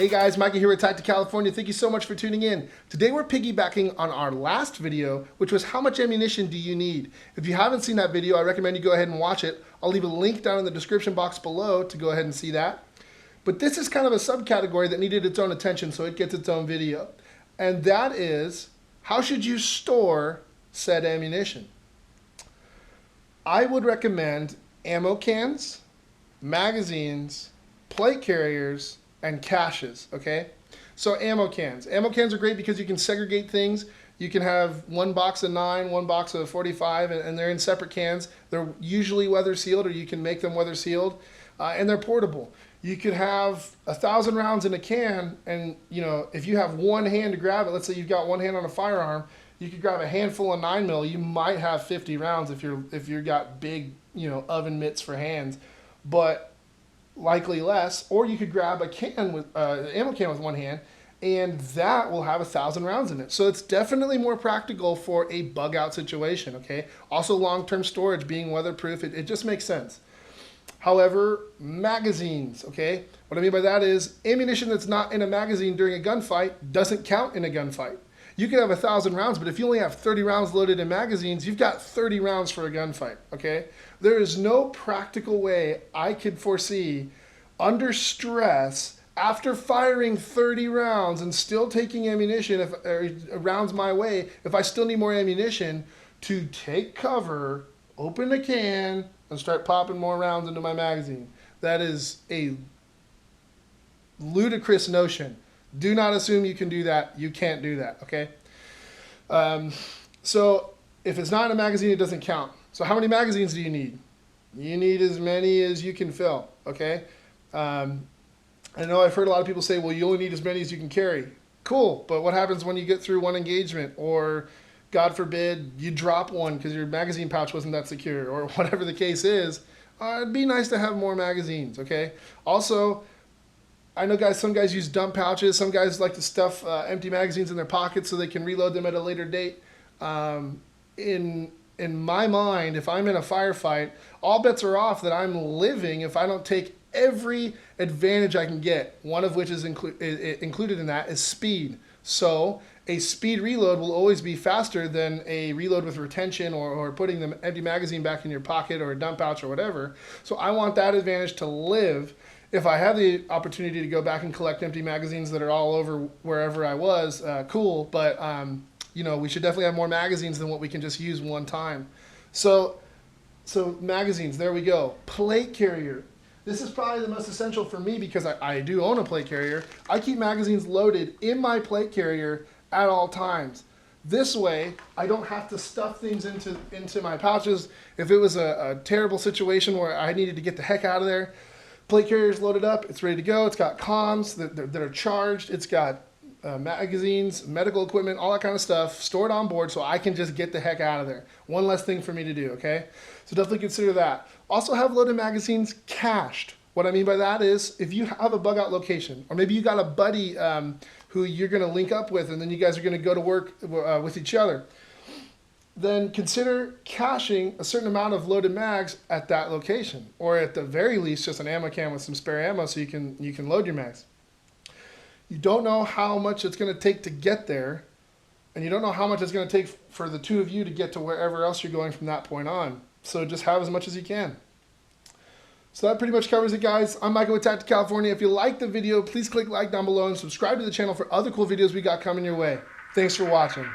Hey guys, Mikey here with TactiCalifornia. Thank you so much for tuning in. Today we're piggybacking on our last video, which was how much ammunition do you need? If you haven't seen that video, I recommend you go ahead and watch it. I'll leave a link down in the description box below to go ahead and see that. But this is kind of a subcategory that needed its own attention, so it gets its own video. And that is, how should you store said ammunition? I would recommend ammo cans, magazines, plate carriers, and caches, okay? So ammo cans. Ammo cans are great because you can segregate things. You can have one box of 9, one box of 45, and they're in separate cans. They're usually weather sealed, or you can make them weather sealed, and they're portable. You could have 1,000 rounds in a can, and you know, if you have one hand to grab it, let's say you've got one hand on a firearm, you could grab a handful of 9mm. You might have 50 rounds if you've got big, oven mitts for hands, but likely less. Or you could grab a can with ammo can with one hand, and that will have 1,000 rounds in it. So it's definitely more practical for a bug out situation. Okay. Also, long-term storage, being weatherproof, it just makes sense. However, magazines. Okay. What I mean by that is ammunition that's not in a magazine during a gunfight doesn't count in a gunfight. You could have 1,000 rounds, but if you only have 30 rounds loaded in magazines, you've got 30 rounds for a gunfight, okay? There is no practical way I could foresee, under stress, after firing 30 rounds and still taking ammunition, rounds my way, if I still need more ammunition, to take cover, open a can, and start popping more rounds into my magazine. That is a ludicrous notion. Do not assume you can do that. You can't do that, okay? So if it's not in a magazine, it doesn't count. So how many magazines do you need? You need as many as you can fill, okay? I know I've heard a lot of people say, well, you only need as many as you can carry. Cool, but what happens when you get through one engagement, or God forbid, you drop one because your magazine pouch wasn't that secure, or whatever the case is? It'd be nice to have more magazines, okay? Also, I know some guys use dump pouches. Some guys like to stuff empty magazines in their pockets so they can reload them at a later date. In my mind, if I'm in a firefight, all bets are off that I'm living if I don't take every advantage I can get. One of which is included in that is speed. So a speed reload will always be faster than a reload with retention, or putting the empty magazine back in your pocket or a dump pouch or whatever. So I want that advantage to live. If I have the opportunity to go back and collect empty magazines that are all over wherever I was, cool. But, we should definitely have more magazines than what we can just use one time. So magazines, there we go. Plate carrier. This is probably the most essential for me because I do own a plate carrier. I keep magazines loaded in my plate carrier at all times. This way, I don't have to stuff things into my pouches. If it was a terrible situation where I needed to get the heck out of there, plate carrier is loaded up, it's ready to go. It's got comms that are charged. It's got magazines, medical equipment, all that kind of stuff stored on board, so I can just get the heck out of there. One less thing for me to do, okay? So definitely consider that. Also have loaded magazines cached. What I mean by that is, if you have a bug out location, or maybe you got a buddy who you're gonna link up with, and then you guys are gonna go to work with each other, then consider caching a certain amount of loaded mags at that location, or at the very least just an ammo can with some spare ammo so you can load your mags. You don't know how much it's going to take to get there, and you don't know how much it's going to take for the two of you to get to wherever else you're going from that point on. So just have as much as you can. So that pretty much covers it, guys. I'm Michael with TactiCalifornia. If you liked the video, please click like down below and subscribe to the channel for other cool videos we got coming your way. Thanks for watching.